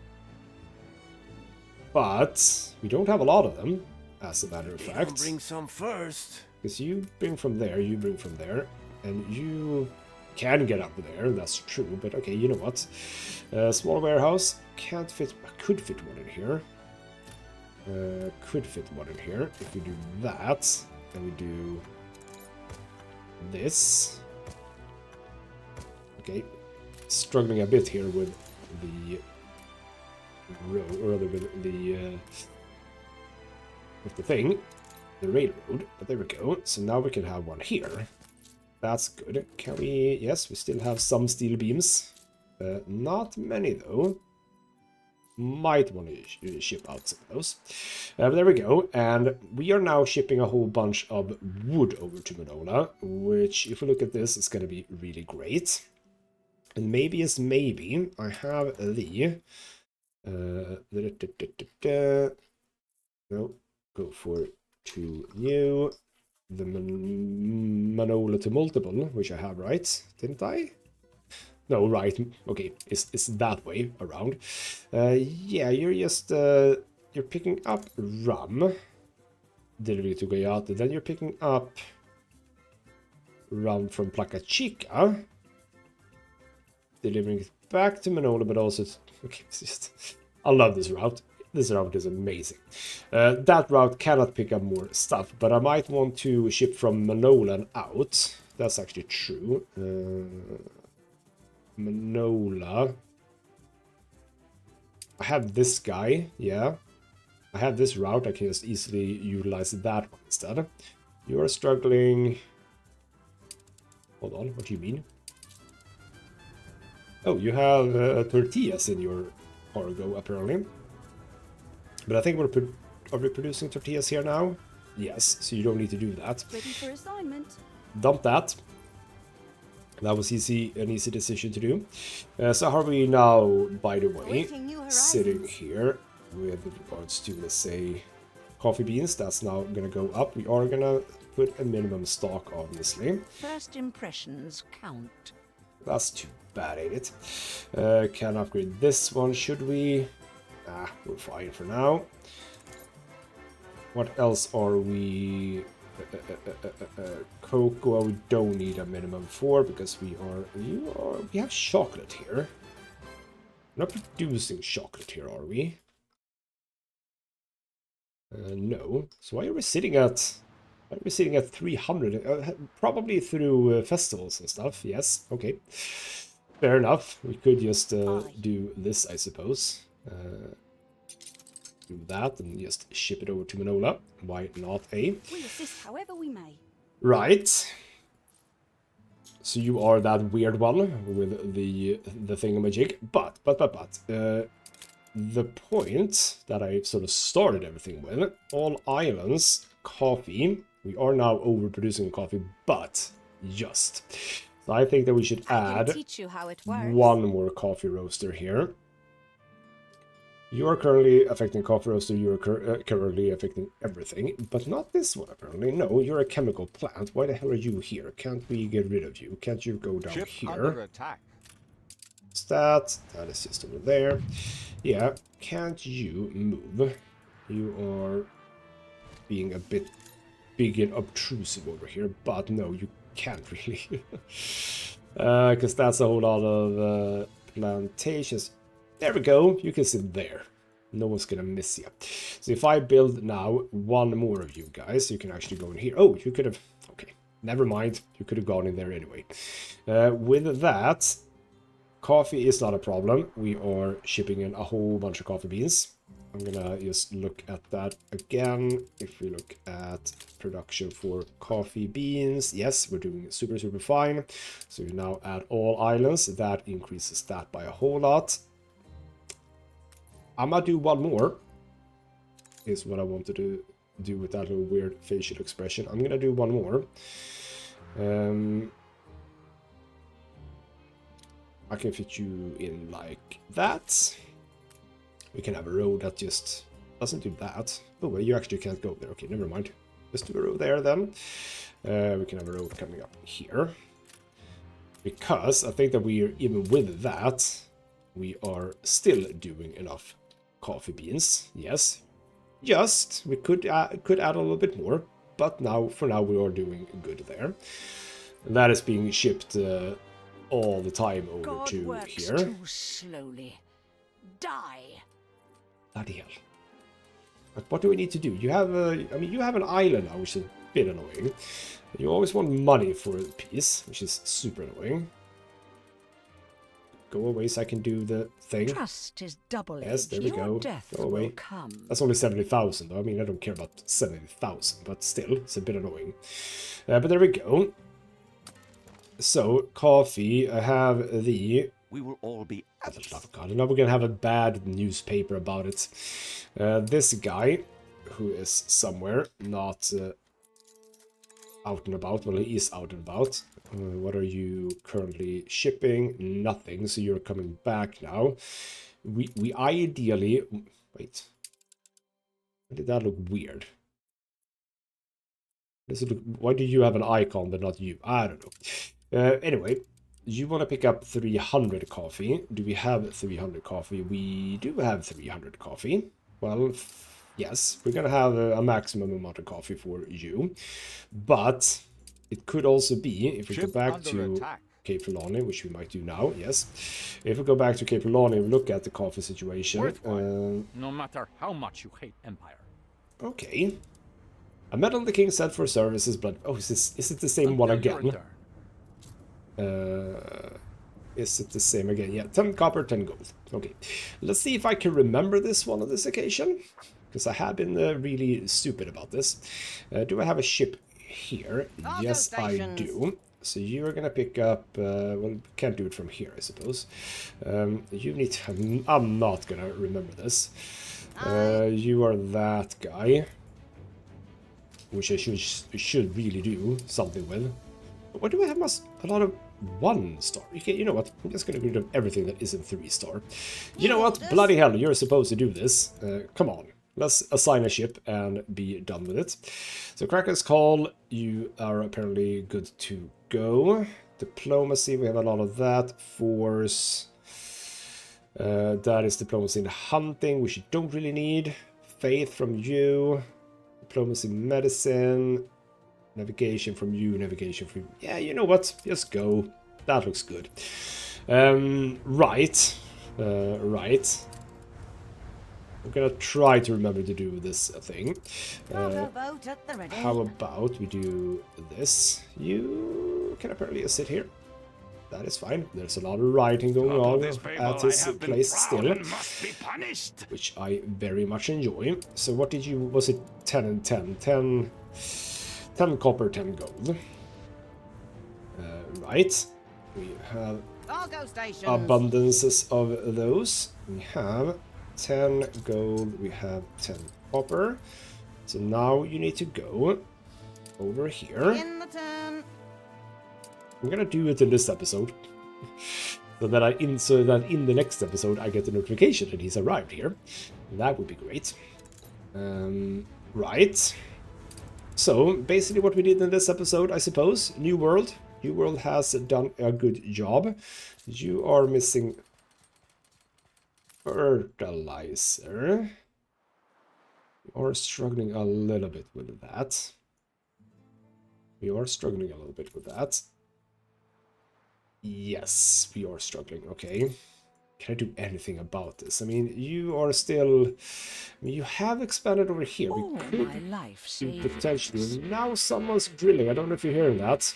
Speaker 1: But we don't have a lot of them, as a matter of fact.
Speaker 2: Bring some first.
Speaker 1: Because you bring from there, you bring from there, and you can get up there. That's true. But okay, you know what? Small warehouse can't fit. Could fit one in here. Could fit one in here. If we do that, and we do this. Okay, struggling a bit here with the road, or rather with the thing, the railroad. But there we go. So now we can have one here. That's good. Can we? Yes, we still have some steel beams. Not many though. Might want to ship out some of those. But there we go. And we are now shipping a whole bunch of wood over to Manola, which, if we look at this, is going to be really great. And maybe is maybe I have the... no, go for 2 new. The Manola to multiple, which I have, right? Didn't I? No, right. Okay, it's that way around. Yeah, you're just you're picking up rum, delivery to Gayate. Then you're picking up rum from Placa Chica, delivering it back to Manola, but also okay. It's just, I love this route. This route is amazing. That route cannot pick up more stuff, but I might want to ship from Manola and out. That's actually true. Manola. I have this guy, yeah. I have this route, I can just easily utilize that one instead. You are struggling... Hold on, what do you mean? Oh, you have tortillas in your cargo, apparently. But I think are we producing tortillas here now? Yes, so you don't need to do that.
Speaker 6: Ready for assignment.
Speaker 1: Dump that. That was an easy decision to do. So how are we now, by the way, sitting here with regards to, let's say, coffee beans? That's now going to go up. We are going to put a minimum stock, obviously.
Speaker 5: First impressions count.
Speaker 1: That's too bad, ain't it? Can upgrade this one, should we? Ah, we're fine for now. What else are we... cocoa we don't need a minimum for because we have chocolate here. We're not producing chocolate here, are we? No. So why are we sitting at We're sitting at 300, probably through festivals and stuff. Yes, okay. Fair enough. We could just do this, I suppose. Do that and just ship it over to Manola. Why not, eh?
Speaker 4: We assist however we may.
Speaker 1: Right. So you are that weird one with the thingamajig. But, the point that I sort of started everything with, all islands, coffee. We are now overproducing coffee, but just. So I think that we should add
Speaker 4: teach you how it works.
Speaker 1: one more coffee roaster here. You are currently affecting coffee roaster, you are currently affecting everything, but not this one apparently. No, you're a chemical plant. Why the hell are you here? Can't we get rid of you? Can't you go down
Speaker 3: Ship
Speaker 1: here?
Speaker 3: under attack.
Speaker 1: What's that? That is just over there. Yeah, can't you move? You are being a bit big and obtrusive over here, but no, you can't really. Because that's a whole lot of plantations. There we go, you can sit there. No one's gonna miss you. So if I build now one more of you guys, you can actually go in here. Oh, you could have... Okay, never mind. You could have gone in there anyway. With that, coffee is not a problem. We are shipping in a whole bunch of coffee beans. I'm gonna just look at that again. If we look at production for coffee beans, yes, we're doing super fine. So we now add all islands. That increases that by a whole lot. I'm gonna do one more, is what I wanted to do with that little weird facial expression. I'm gonna do one more. I can fit you in like that. We can have a road that just doesn't do that. Oh, well, you actually can't go there. Okay, never mind. Let's do a road there then. We can have a road coming up here. Because I think that we're, even with that, we are still doing enough coffee beans. Yes. Just, we could add a little bit more. But now, for now, we are doing good there. And that is being shipped all the time over
Speaker 5: God
Speaker 1: to
Speaker 5: works
Speaker 1: here.
Speaker 5: too slowly. Die.
Speaker 1: Bloody hell. But what do we need to do? You have a... I mean, you have an island now, which is a bit annoying. You always want money for a piece, which is super annoying. Go away so I can do the thing.
Speaker 5: Trust is double-edged.
Speaker 1: Yes, there we
Speaker 5: Your
Speaker 1: go.
Speaker 5: death
Speaker 1: Go away.
Speaker 5: will come.
Speaker 1: That's only 70,000 though. I mean, I don't care about 70,000, but still, it's a bit annoying. But there we go. So, coffee, I have the...
Speaker 3: We will all be
Speaker 1: For the love of God, and now we're gonna have a bad newspaper about it. This guy, who is somewhere, not out and about. Well, he is out and about. What are you currently shipping? Nothing, so you're coming back now. We ideally... Wait. Did that look weird? Does it look... Why do you have an icon but not you? I don't know. Anyway, you want to pick up 300 coffee. Do we have 300 coffee? We do have 300 coffee. Well, yes, we're going to have a maximum amount of coffee for you. But it could also be, if we go back to Cape Trelawney, which we might do now, yes. If we go back to Cape Trelawney and look at the coffee situation.
Speaker 6: No matter how much you hate Empire.
Speaker 1: Okay. A medal the king said for services, but... Oh, is it the same one again? Is it the same again? Yeah, 10 copper, 10 gold. Okay, let's see if I can remember this one on this occasion, because I have been really stupid about this. Do I have a ship here? Yes, I do. So you're gonna pick up, well, can't do it from here, I suppose. You need to, I'm not gonna remember this. You are that guy, which I should really do something with. Why do I have a lot of 1-star? Okay, you know what? I'm just gonna get rid of everything that isn't 3-star. You know what? Bloody hell, you're supposed to do this. Come on. Let's assign a ship and be done with it. So Kraken's Call, you are apparently good to go. Diplomacy, we have a lot of that. Force, that is diplomacy and hunting, which you don't really need. Faith from you. Diplomacy, medicine. Navigation from you, navigation from you. Yeah, you know what? Just go. That looks good. Right. Right. I'm gonna try to remember to do this thing.
Speaker 4: Cargo boat at the ready.
Speaker 1: How about we do this? You can apparently sit here. That is fine. There's a lot of writing going on at his place still, which I very much enjoy. So what did you... Was it 10 and 10? 10 copper, 10 gold. Right. We have
Speaker 4: Cargo stations.
Speaker 1: abundances of those. We have 10 gold, we have 10 copper. So now you need to go over here.
Speaker 4: In the turn.
Speaker 1: I'm gonna do it in this episode. so that in the next episode I get the notification that he's arrived here. That would be great. Right. So basically what we did in this episode, I suppose, New World. New World has done a good job. You are missing fertilizer. We are struggling a little bit with that. Yes, we are struggling. Okay. Can I do anything about this? I mean, you are still... I mean, you have expanded over here.
Speaker 5: All
Speaker 1: We could
Speaker 5: my life
Speaker 1: do
Speaker 5: saved.
Speaker 1: potentially... Now someone's drilling. I don't know if you're hearing that.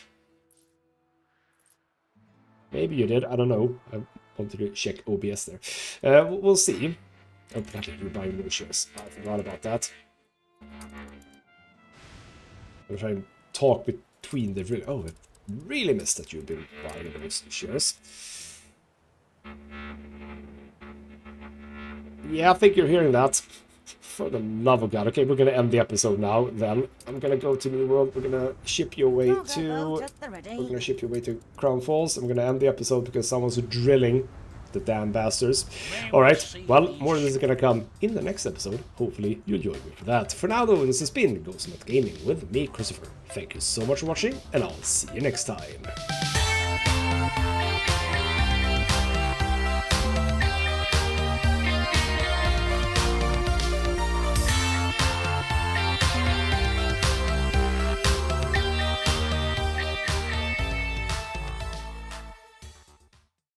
Speaker 1: Maybe you did. I don't know. I wanted to check OBS there. We'll see. Oh, bloody, you're buying more shares. I forgot about that. I'm trying to talk between the... Oh, I really missed that you've been buying those shares. Yeah, I think you're hearing that. For the love of God. Okay, we're going to end the episode now, then. I'm going to go to New World. We're going to ship you away
Speaker 4: Cargo
Speaker 1: to...
Speaker 4: boat at the
Speaker 1: We're
Speaker 4: ready.
Speaker 1: going to ship you away to Crown Falls. I'm going to end the episode because someone's drilling. The damn bastards. Alright, well, more of this is going to come in the next episode. Hopefully you'll join me for that. For now, though, this has been ghostmutgaming with me, Christopher. Thank you so much for watching, and I'll see you next time.